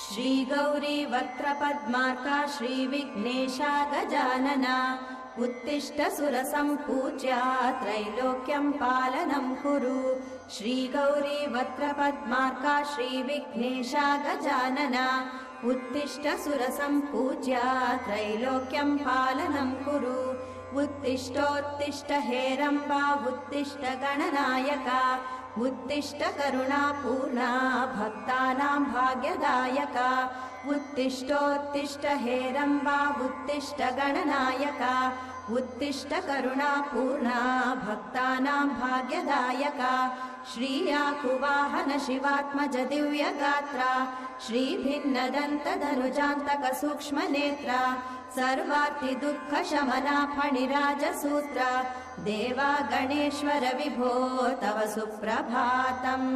श्रीगौरी वक्त्रपद्मार्का श्रीविघ्नेशा गजानना उत्तिष्ठ सुरसम्पूज्या त्रैलोक्यं पालनं कुरु। श्रीगौरी वक्त्रपद्मार्का श्रीविघ्नेशा गजानना उत्तिष्ठ सुरसम्पूज्या त्रैलोक्यं पालनं कुरु। उत्तिष्ठोत्तिष्ठ हेरम्बा उत्तिष्ठ गणनायका उत्तिष्ठ करुणापूर्णा भक्तानां भाग्यदायका। उत्तिष्ठोत्तिष्ठ हेरम्बा उत्तिष्ठ गणनायका उत्तिष्ठ करुणापूर्णा भक्तानां भाग्यदायका। श्रीयाकुवाहन शिवात्मज दिव्यगात्रा श्रीभिन्नदन्तधनुजान्तक सूक्ष्मनेत्रा सर्वार्ति दुःखशमना फणिराजसूत्रा देवा गणेश्वर विभो तव सुप्रभातम्।